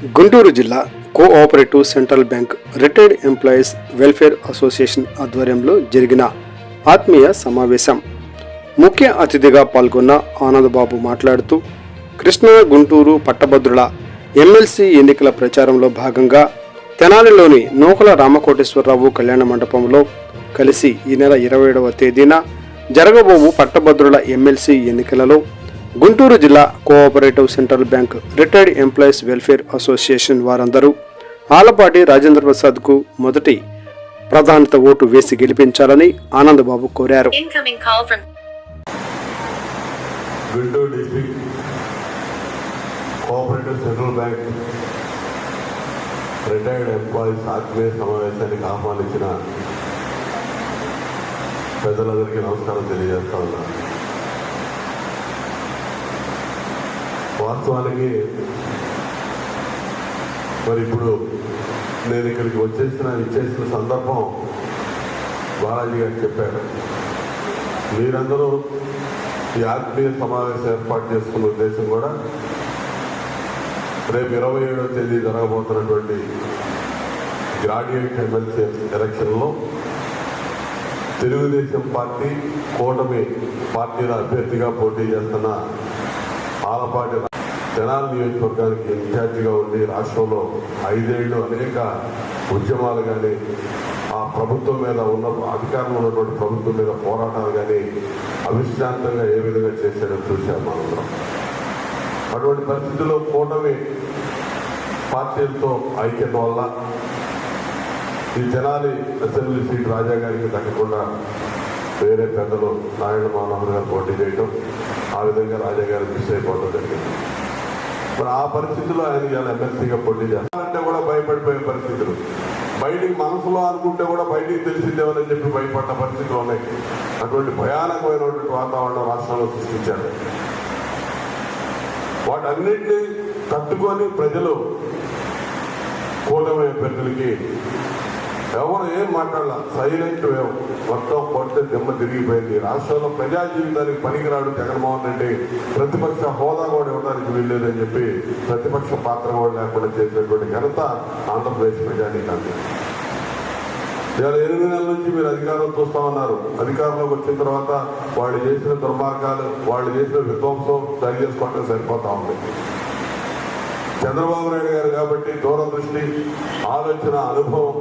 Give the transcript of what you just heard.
గుంటూరు జిల్లా cooperative central bank retired employees welfare association ఆధ్వర్యంలో జరిగిన ఆత్మీయ సమావేశం. ముఖ్య అతిథిగా పాల్గొన్న ఆనందబాబు మాట్లాడుతూ కృష్ణా గుంటూరు పట్టభద్రుల ఎమ్మెల్సీ ఎన్నికల ప్రచారంలో భాగంగా తెనాలిలోని నూకల రామకోటేశ్వరరావు కళ్యాణ మండపంలో కలిసి ఈ నెల 27వ తేదీన జరగబోవు పట్టభద్రుల ఎమ్మెల్సీ ఎన్నికలలో గుంటూరు జిల్లా cooperative central bank retired employees welfare association వారందరూ ఆలపాటి రాజేంద్ర ప్రసాద్కు మొదటి ప్రాధాన్యత ఓటు వేసి గెలిపించాలని ఆనందబాబు కోరారు. Guntur district cooperative central bank retired employees ఆత్మీయ సమావేశానికి ఆహ్వానించిన పెద్దలందరికీ నమస్కారం తెలియజేస్తా ఉన్నాను. వాస్తవానికి మరి ఇప్పుడు నేను ఇక్కడికి ఇచ్చేసిన సందర్భం బాలాజీ గారు చెప్పారు. మీరందరూ ఈ ఆత్మీయ సమావేశం ఏర్పాటు చేసుకున్న ఉద్దేశం కూడా రేపు 27వ తేదీ జరగబోతున్నటువంటి గ్రాడ్యుయేట్ ఎమ్మెల్సీ ఎలక్షన్లో తెలుగుదేశం పార్టీ కూటమి పార్టీల అభ్యర్థిగా పోటీ చేస్తున్న ఆలపాటి తెనాలి నియోజకవర్గానికి ఇన్ఛార్జిగా ఉండి రాష్ట్రంలో 5 ఏళ్ళు అనేక ఉద్యమాలు కానీ ఆ ప్రభుత్వం మీద అధికారంలో ఉన్నటువంటి ప్రభుత్వం మీద పోరాటాలు కానీ అవిశ్రాంతంగా ఏ విధంగా చేశాడో చూశాం మనందరం. అటువంటి పరిస్థితుల్లో కూటమి పార్టీలతో ఐక్యత వల్ల ఈ తెనాలి అసెంబ్లీ సీట్ రాజా గారికి దక్కకుండా వేరే పెద్దలు నారాయణ మనోహర్ గారు పోటీ చేయడం, ఆ విధంగా రాజా గారు మిస్ అయిపోవడం జరిగింది. మరి ఆ పరిస్థితుల్లో ఆయన ఇవాళ ఎమ్మెల్సీగా పోటీ చేస్తారంటే కూడా భయపడిపోయే పరిస్థితులు, బయటికి మనసులో అనుకుంటే కూడా బయటికి తెలిసిందేమని చెప్పి భయపడ్డ పరిస్థితులు ఉన్నాయి. అటువంటి భయానకమైనటువంటి వాతావరణం రాష్ట్రంలో సృష్టించారు. వాటన్నింటినీ తట్టుకొని ప్రజలు కూటమి అభ్యర్థులకి ఎవరు ఏం మాట్లాడాల, సైలెంట్ వేవ్ మొత్తం కొట్టే దెమ్మ తిరిగిపోయింది. రాష్ట్రంలో ప్రజా జీవితానికి పనికిరాడు జగన్మోహన్ రెడ్డి, ప్రతిపక్ష హోదా కూడా ఇవ్వడానికి వీల్లేదని చెప్పి ప్రతిపక్ష పాత్ర కూడా లేకుండా చేసినటువంటి ఘనత ఆంధ్రప్రదేశ్ ప్రజానీకానికి. ఇవాళ 8 నెలల నుంచి మీరు అధికారం చూస్తా ఉన్నారు. అధికారంలోకి వచ్చిన తర్వాత వాళ్ళు చేసిన దుర్మార్గాలు, వాళ్ళు చేసిన విధ్వంసం సరి చేసుకోవడం సరిపోతా ఉంది. చంద్రబాబు నాయుడు గారు కాబట్టి దూరదృష్టి, ఆలోచన, అనుభవం